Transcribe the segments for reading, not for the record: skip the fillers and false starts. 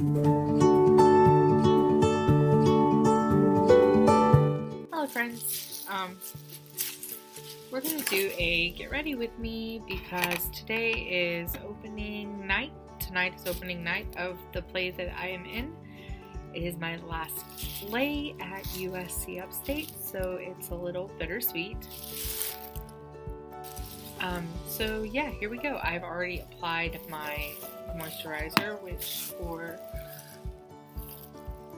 Hello friends, we're going to do a get ready with me because today is opening night. Tonight is opening night of the play that I am in. It is my last play at USC Upstate, so it's a little bittersweet. So yeah, here we go. I've already applied my moisturizer, which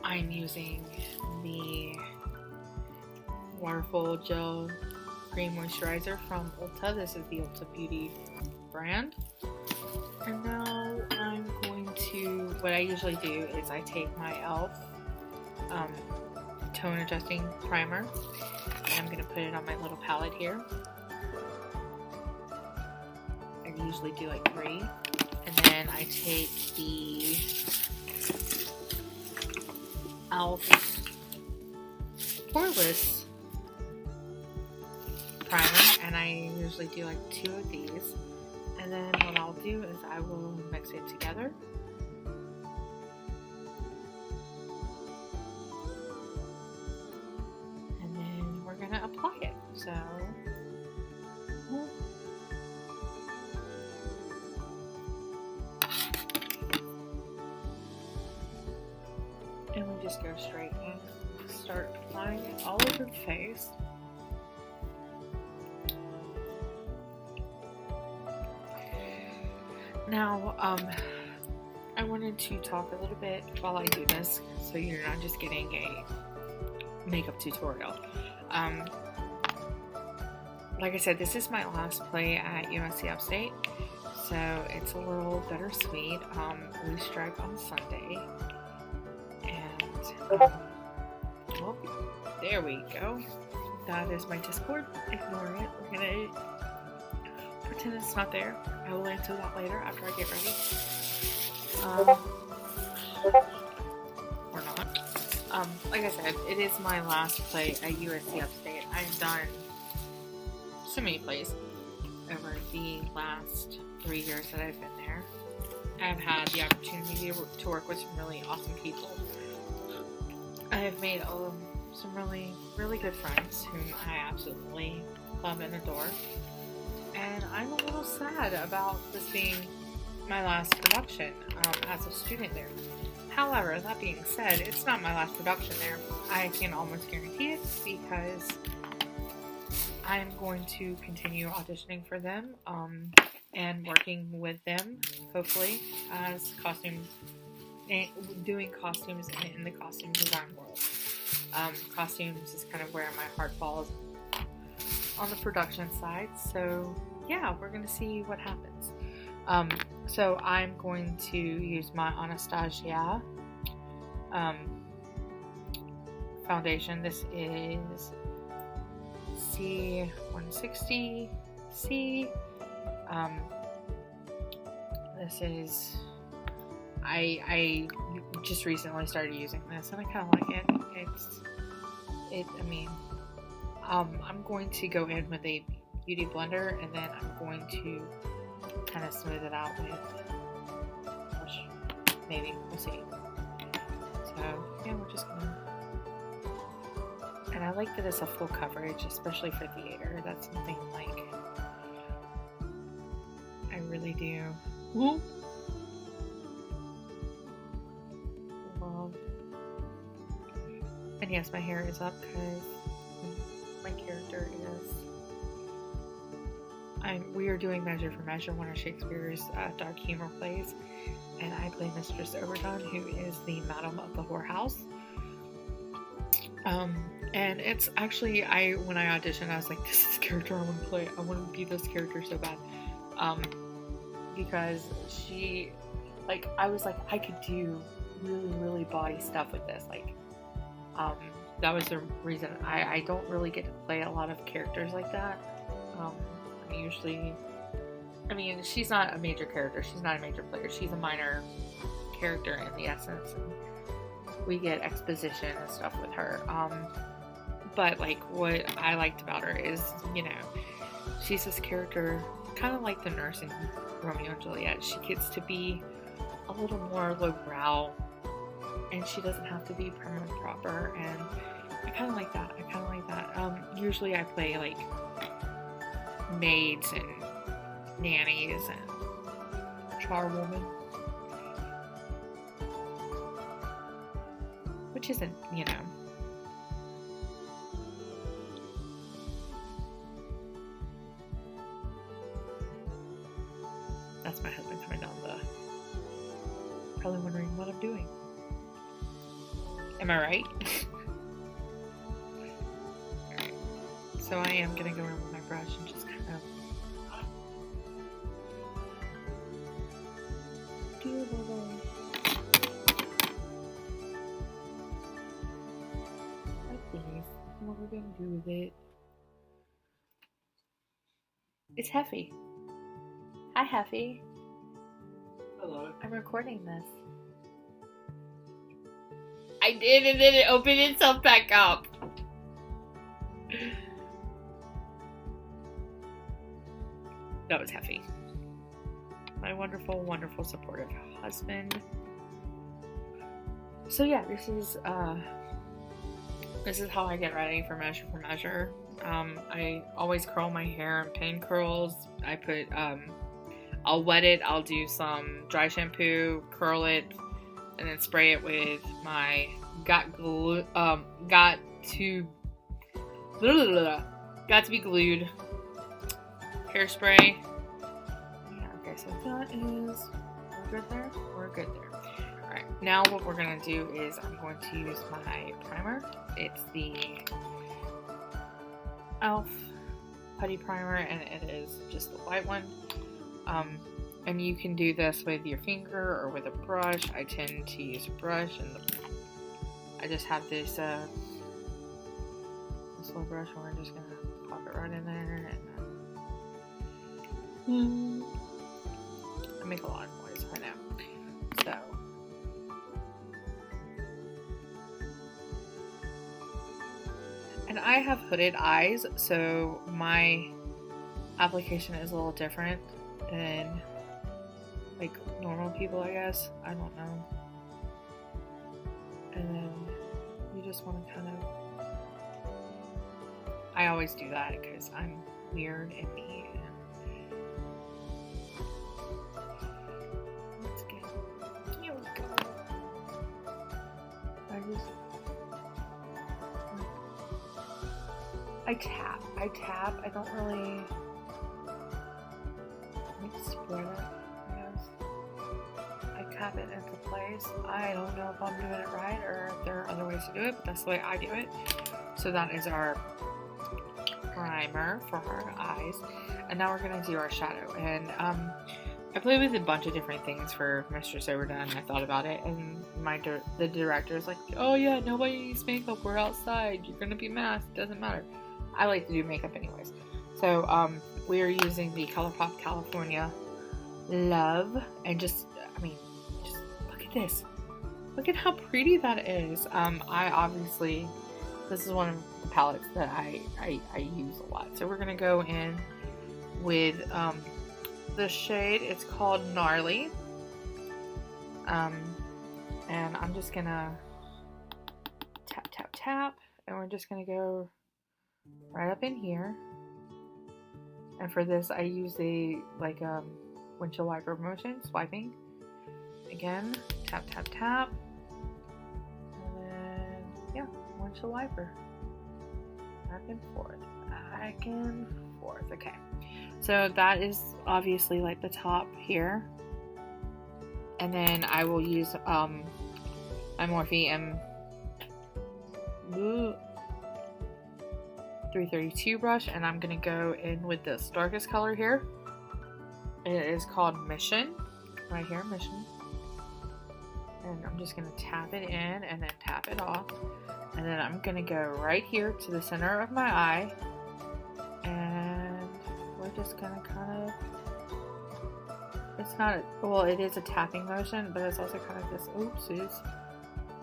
I'm using the Waterful Gel Cream Moisturizer from Ulta. This is the Ulta Beauty brand. And now I'm going to, what I usually do is I take my e.l.f. Tone Adjusting Primer, and I'm going to put it on my little palette here. I usually do like 3. And then I take the e.l.f. Poreless Primer, and I usually do like 2 of these. And then what I'll do is I will mix it together. And then we're going to apply it. So, and we just go straight and start applying it all over the face. Now, I wanted to talk a little bit while I do this, so you're not just getting a makeup tutorial. Like I said, this is my last play at USC Upstate, so it's a little bittersweet. We strike on Sunday, and well, there we go. That is my Discord. Ignore it. We're gonna pretend it's not there. I will answer that later after I get ready. Or not. Like I said, it is my last play at USC Upstate. I've done so many plays over the last 3 years that I've been there. I've had the opportunity to work with some really awesome people. I have made some really, really good friends whom I absolutely love and adore. And I'm a little sad about this being my last production as a student there. However, that being said, it's not my last production there. I can almost guarantee it because I'm going to continue auditioning for them and working with them, hopefully, as costumes, doing costumes in the costume design world. Costumes is kind of where my heart falls on the production side, so yeah, we're gonna see what happens. So I'm going to use my Anastasia foundation. This is C160C. This is I just recently started using this, and I kind of like it. I'm going to go in with a beauty blender, and then I'm going to kind of smooth it out with brush. Maybe, we'll see. So yeah, we're just gonna, and I like that it's a full coverage, especially for theater. That's something like I really do love. And yes, my hair is up because my character is, we are doing Measure for Measure, one of Shakespeare's dark humor plays, and I play Mistress Overdone, who is the Madam of the Whorehouse. And it's actually, when I auditioned, I was like, this is the character I want to play. I want to be this character so bad. Because she, like, I was like, I could do really, really body stuff with this. Like, that was the reason I don't really get to play a lot of characters like that. Usually, I mean, she's not a major character. She's not a major player. She's a minor character in the essence. And we get exposition and stuff with her. But, like, what I liked about her is, you know, she's this character, kind of like the nurse in Romeo and Juliet. She gets to be a little more lowbrow and she doesn't have to be prim and proper, and I kind of like that. Usually I play like maids and nannies and charwoman, which isn't, that's my husband coming down probably wondering what I'm doing. Am I right? Alright, so I am going to go in with my brush and just kind of do a little like this. What we're going to do with it. It's Heffy. Hi, Heffy. Hello. I'm recording this. I did, and then it opened itself back up. That was Heffy. My wonderful, wonderful, supportive husband. So yeah, this is how I get ready for Measure. I always curl my hair in pin curls. I put I'll wet it. I'll do some dry shampoo, curl it, and then spray it with my got to be glued hairspray. Yeah, okay, so that is, we're good there? We're good there. Alright, now what we're going to do is I'm going to use my primer. It's the e.l.f. Putty Primer, and it is just the white one. And you can do this with your finger or with a brush. I tend to use a brush, and I just have this little brush, and we're just gonna pop it right in there, and I make a lot of noise, I know. So and I have hooded eyes, so my application is a little different than like normal people, I guess. I don't know. And then you just want to kind of, I always do that because I'm weird and me. Let's get, here we go. I tap. I don't really spread it, I guess. I tap it into place. I don't know if I'm doing it right or if there are other ways to do it, but that's the way I do it. So that is our primer for our eyes. And now we're going to do our shadow. And I played with a bunch of different things for Mistress Overdone. I thought about it, and the director is like, oh yeah, nobody needs makeup. We're outside. You're going to be masked. Doesn't matter. I like to do makeup anyways. So we are using the ColourPop California Love, and just look at this. Look at how pretty that is. I obviously, this is one of the palettes that I use a lot. So we're gonna go in with the shade. It's called Gnarly, and I'm just gonna tap, and we're just gonna go right up in here. And for this, I use a windshield wiper motion, swiping. Again, tap. And then, yeah, windshield wiper. Back and forth. Okay. So that is obviously like the top here. And then I will use my Morphe M332 brush, and I'm going to go in with this darkest color here. It is called Mission. Right here, Mission. And I'm just going to tap it in and then tap it off. And then I'm going to go right here to the center of my eye. And we're just going to kind of, it's not, well, it is a tapping motion, but it's also kind of this, oopsies.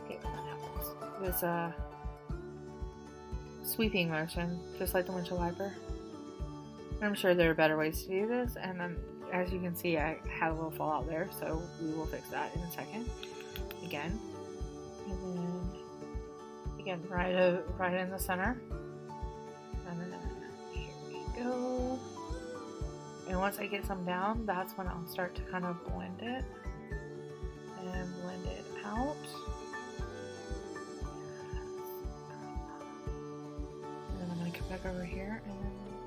Okay, that happens. This, sweeping motion, just like the windshield wiper. I'm sure there are better ways to do this, and then as you can see, I had a little fallout there, so we will fix that in a second. Again, And then again, right in the center. And then here we go. And once I get some down, that's when I'll start to kind of blend it and blend it out. And then I'm going to come back over here and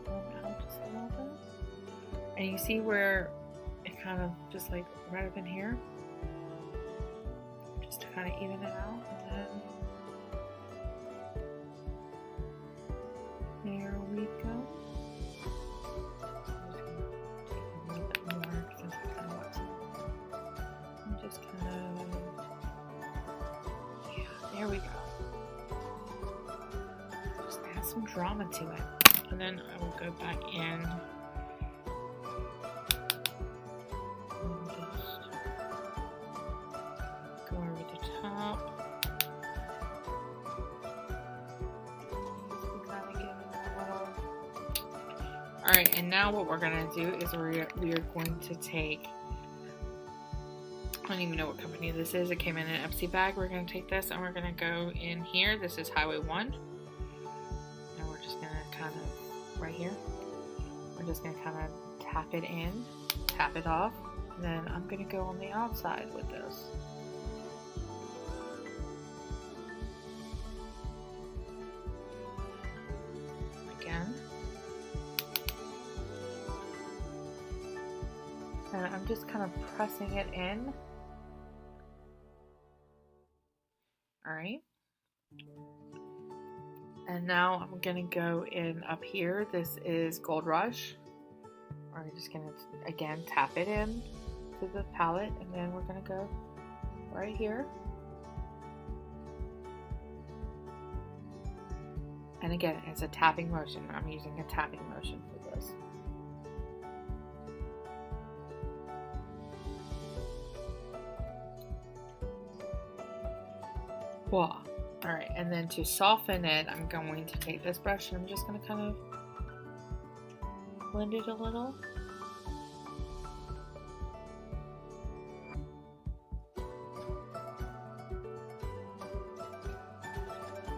blend it out just a little bit. And you see where it kind of just like right up in here, just to kind of even it out. And then there we go. There we go. Just add some drama to it. And then I will go back in and just go over the top. Alright, and now what we're going to do is we are going to take, I don't even know what company this is. It came in an Epsi bag. We're going to take this and we're going to go in here. This is Highway 1. And we're just going to kind of, right here, we're just going to kind of tap it in, tap it off. And then I'm going to go on the outside with this. Again. And I'm just kind of pressing it in. Alright. And now I'm going to go in up here. This is Gold Rush. We're just going to, again, tap it in to the palette. And then we're going to go right here. And again, it's a tapping motion. I'm using a tapping motion for this. Wow. Alright, and then to soften it, I'm going to take this brush and I'm just going to kind of blend it a little.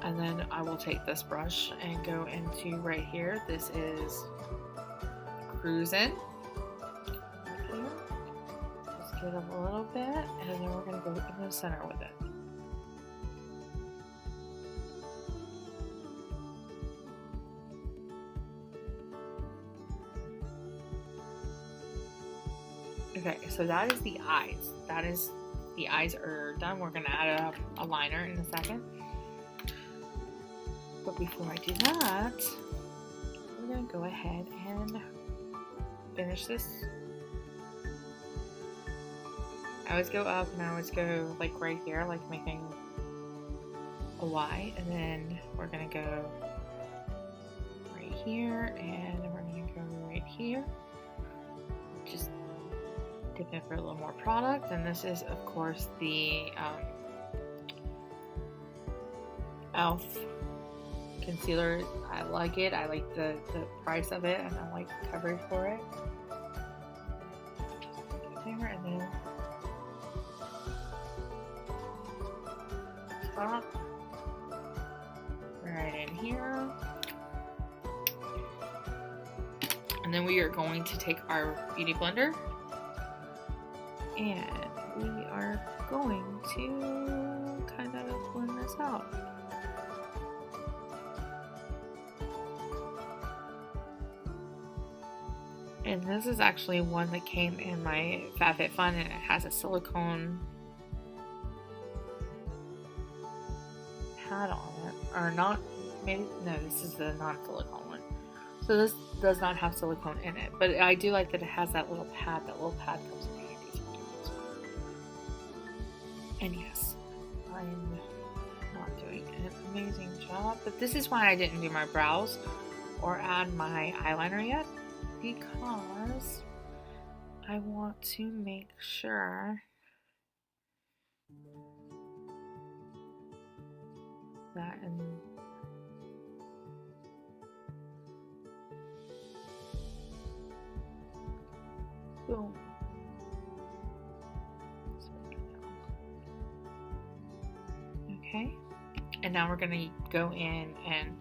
And then I will take this brush and go into right here. This is Cruisin'. Right here. Just get up a little bit, and then we're going to go in the center with it. Okay, so that is the eyes. The eyes are done. We're going to add a liner in a second. But before I do that, we're going to go ahead and finish this. I always go up and I always go like right here, like making a Y. And then we're going to go right here and we're going to go right here. Just dipping for a little more product. And this is, of course, the e.l.f. concealer. I like it. I like the price of it, and I like the coverage for it. There, and then top right in here, and then we are going to take our beauty blender and we are going to kind of blend this out. And this is actually one that came in my FabFitFun, and it has a silicone pad on it. Or not, maybe, no, this is the non-silicone one. So this does not have silicone in it. But I do like that it has that little pad. That little pad comes in handy sometimes. And yes, I'm not doing an amazing job. But this is why I didn't do my brows or add my eyeliner yet. Because I want to make sure that boom. Okay, and now we're gonna go in and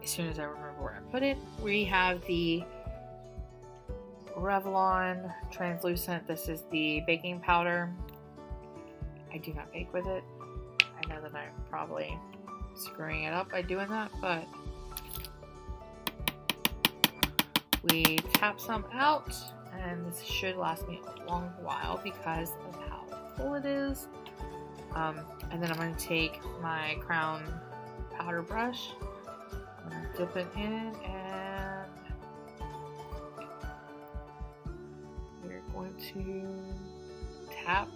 as soon as I remember where I put it, we have the Revlon translucent. This is the baking powder. I do not bake with it. I know that I'm probably screwing it up by doing that, but we tap some out, and this should last me a long while because of how full it is. And then I'm going to take my Crown powder brush, I'm going to dip it in, and we're going to tap.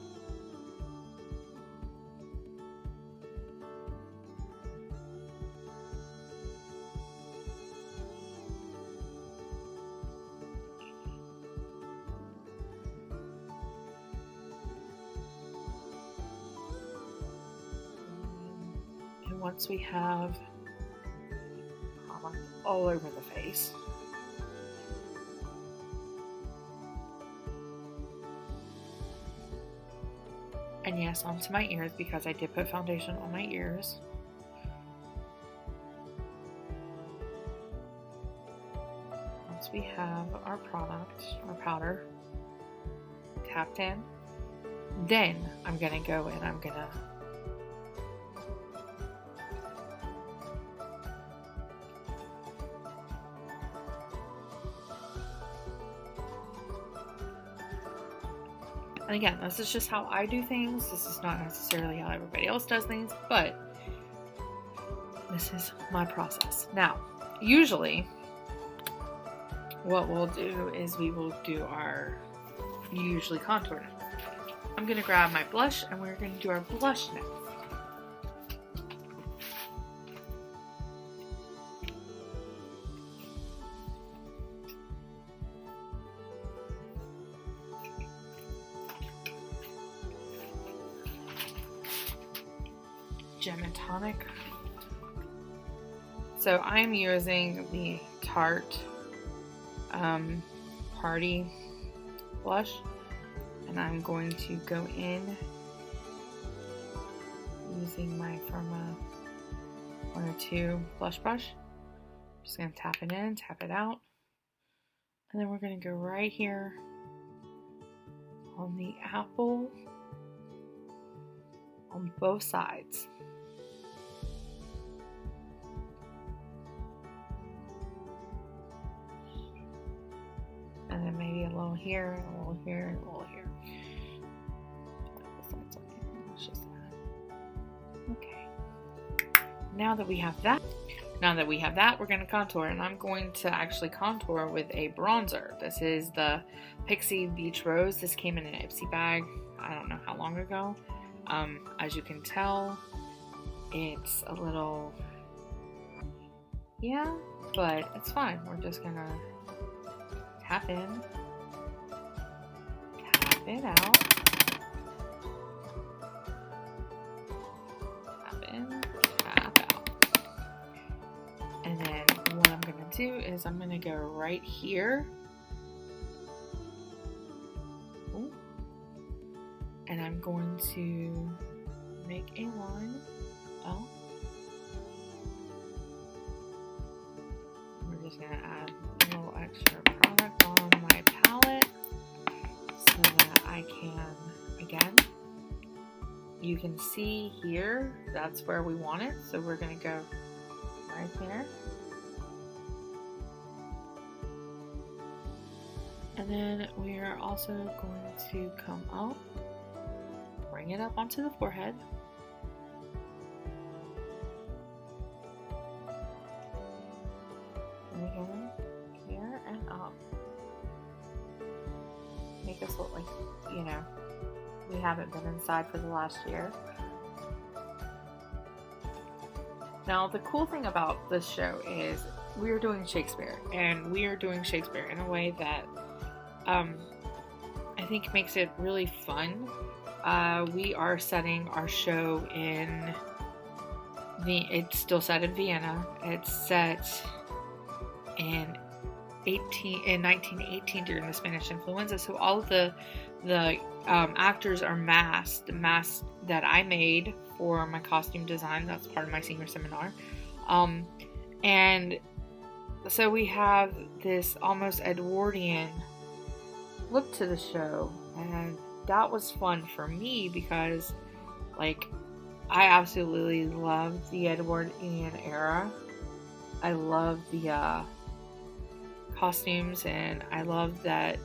And once we have product all over the face, and yes, onto my ears because I did put foundation on my ears. Once we have our product, our powder, tapped in, then I'm gonna go and I'm gonna and again, this is just how I do things. This is not necessarily how everybody else does things, but this is my process. Now, usually what we'll do is we will do our usually contour. I'm going to grab my blush and we're going to do our blush next. Gem and Tonic. So I'm using the Tarte Party blush, and I'm going to go in using my Firma 102 blush brush. Just going to tap it in, tap it out, and then we're going to go right here on the apple on both sides. And then maybe a little here, and a little here, and a little here. Okay. Now that we have that, we're going to contour, and I'm going to actually contour with a bronzer. This is the Pixie Beach Rose. This came in an Ipsy bag, I don't know how long ago. As you can tell, it's a little, yeah, but it's fine. We're just going to tap in, tap it out, tap in, tap out. And then what I'm going to do is I'm going to go right here. Ooh. And I'm going to make a line out. We're just going to add a little extra product on my palette so that I can, again, you can see here, that's where we want it. So we're going to go right there. And then we are also going to come up, bring it up onto the forehead. And again, here and up. Make us look like, you know, we haven't been inside for the last year. Now, the cool thing about this show is we are doing Shakespeare, and we are doing Shakespeare in a way that I think makes it really fun. We are setting our show in it's still set in Vienna. It's set in 1918 during the Spanish influenza. So all of the The actors are masked. The mask that I made for my costume design, that's part of my senior seminar. And so we have this almost Edwardian look to the show, and that was fun for me because, like, I absolutely love the Edwardian era. I love the costumes, and I love that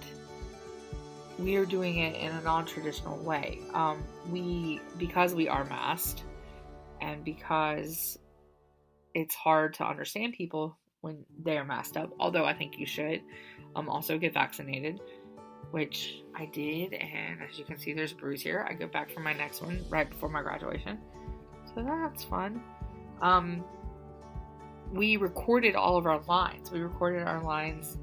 we are doing it in a non-traditional way. Because we are masked, and because it's hard to understand people when they are masked up, although I think you should also get vaccinated, which I did, and as you can see, there's a bruise here. I go back for my next one right before my graduation, so that's fun. We recorded all of our lines. We recorded our lines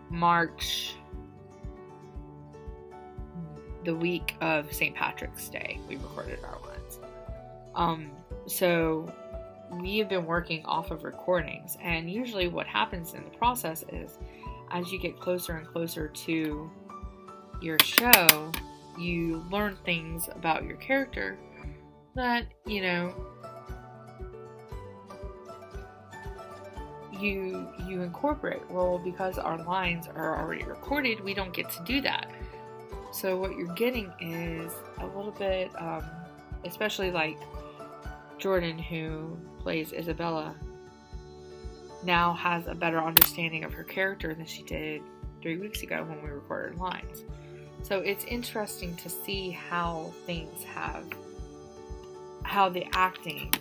March, the week of St. Patrick's Day. We recorded our lines. So we have been working off of recordings, and usually what happens in the process is, as you get closer and closer to your show, you learn things about your character that, you incorporate. Well, because our lines are already recorded, we don't get to do that. So what you're getting is a little bit, especially like Jordan, who plays Isabella, now has a better understanding of her character than she did 3 weeks ago when we recorded lines. So it's interesting to see how the acting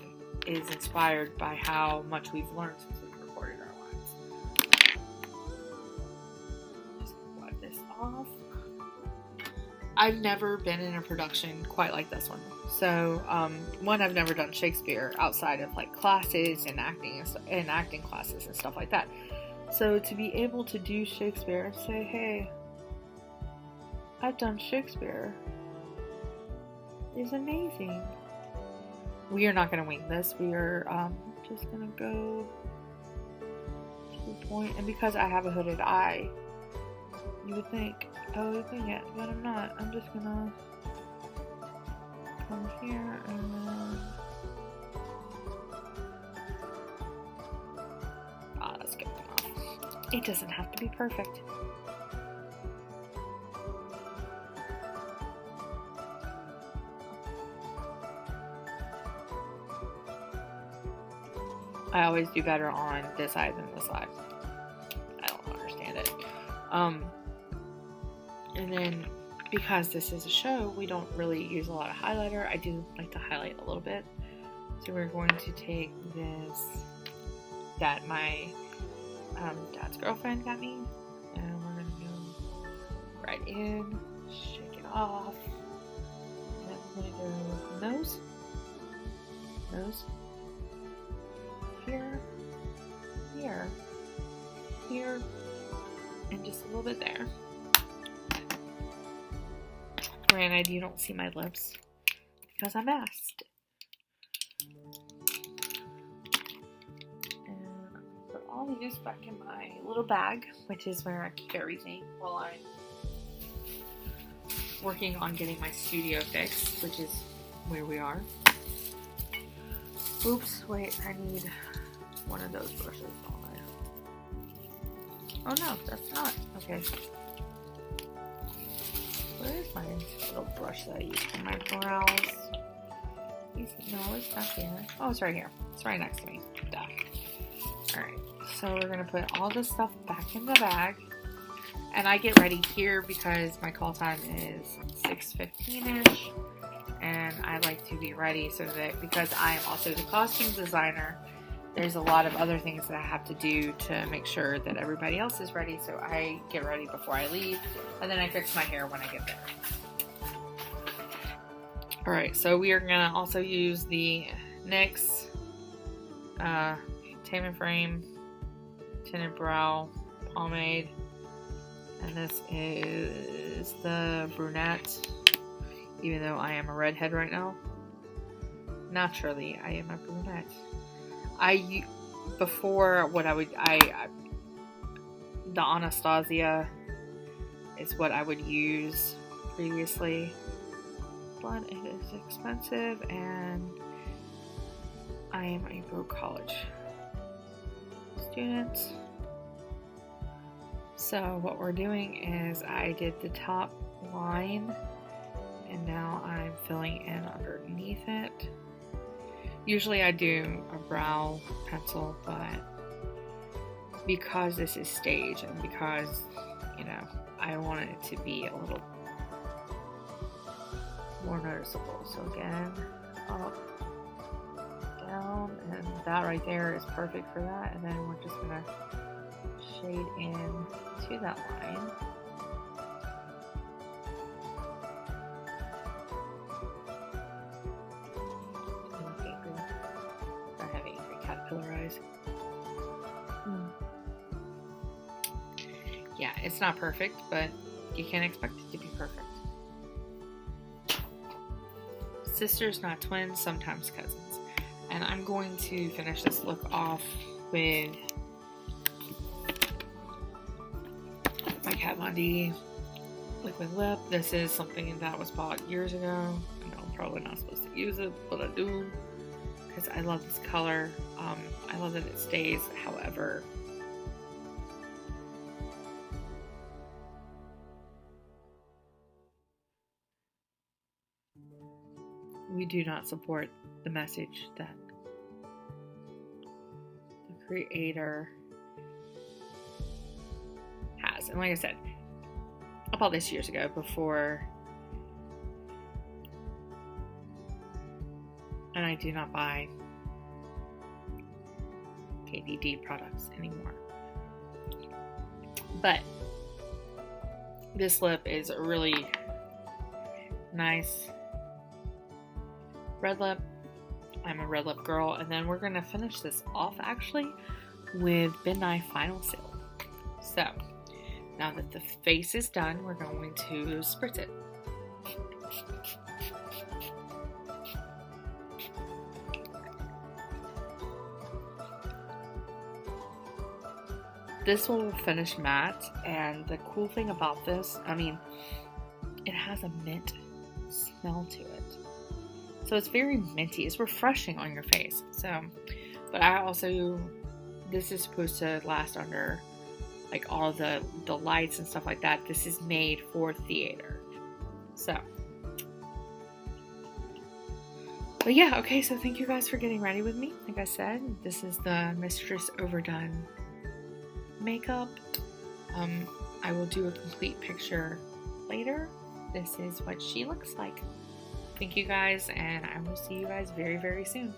is inspired by how much we've learned since we've recorded our lines. Just wipe this off. I've never been in a production quite like this one. So, I've never done Shakespeare outside of like classes and acting classes and stuff like that. So to be able to do Shakespeare and say, hey, I've done Shakespeare, is amazing. We are not going to wing this. We are just going to go to the point. And because I have a hooded eye, you would think I would wing it, but I'm not. I'm just going to come here and then... that's good enough. It doesn't have to be perfect. I always do better on this side than this side. I don't understand it. And then because this is a show, we don't really use a lot of highlighter. I do like to highlight a little bit. So we're going to take this that my dad's girlfriend got me, and we're going to go right in, shake it off, and then we're going to go nose, here, and just a little bit there. Granted, you don't see my lips because I'm masked. And I'll put all these back in my little bag, which is where I keep everything while I'm working on getting my studio fixed, which is where we are. Oops, wait, I need one of those brushes, don't I? Oh no, that's not. Okay. Where is my little brush that I use for my brows? No, it's not here. Oh, it's right here. It's right next to me. Duh. Alright, so we're going to put all this stuff back in the bag. And I get ready here because my call time is 6:15-ish. And I like to be ready so that, because I am also the costume designer, there's a lot of other things that I have to do to make sure that everybody else is ready. So I get ready before I leave, and then I fix my hair when I get there. Alright, so we are going to also use the NYX Tame and Frame Tinted Brow Pomade. And this is the brunette, even though I am a redhead right now. Naturally, I am a brunette. The Anastasia is what I would use previously, but it is expensive and I am a broke college student. So what we're doing is I did the top line and now I'm filling in underneath it. Usually I do a brow pencil, but because this is stage and because, you know, I want it to be a little more noticeable. So again, up, down, and that right there is perfect for that. And then we're just gonna shade in to that line. I have angry caterpillar eyes. Yeah, it's not perfect, but you can't expect it to be perfect. Sisters, not twins, sometimes cousins. And I'm going to finish this look off with my Kat Von D liquid lip. This is something that was bought years ago. I know I'm probably not supposed to use it, but I do because I love this color. I love that it stays. However, we do not support the message that the creator has. And like I said, I bought this years ago before, and I do not buy KVD products anymore. But this lip is a really nice red lip. I'm a red lip girl. And then we're going to finish this off actually with Midnight Final Sale. So now that the face is done, we're going to spritz it. This will finish matte, and the cool thing about this, I mean, it has a mint smell to it. So it's very minty. It's refreshing on your face. So, but I also, this is supposed to last under like all the lights and stuff like that. This is made for theater. So, but yeah, okay, so thank you guys for getting ready with me. Like I said, this is the Mistress Overdone makeup. I will do a complete picture later. This is what she looks like. Thank you guys, and I will see you guys very, very soon.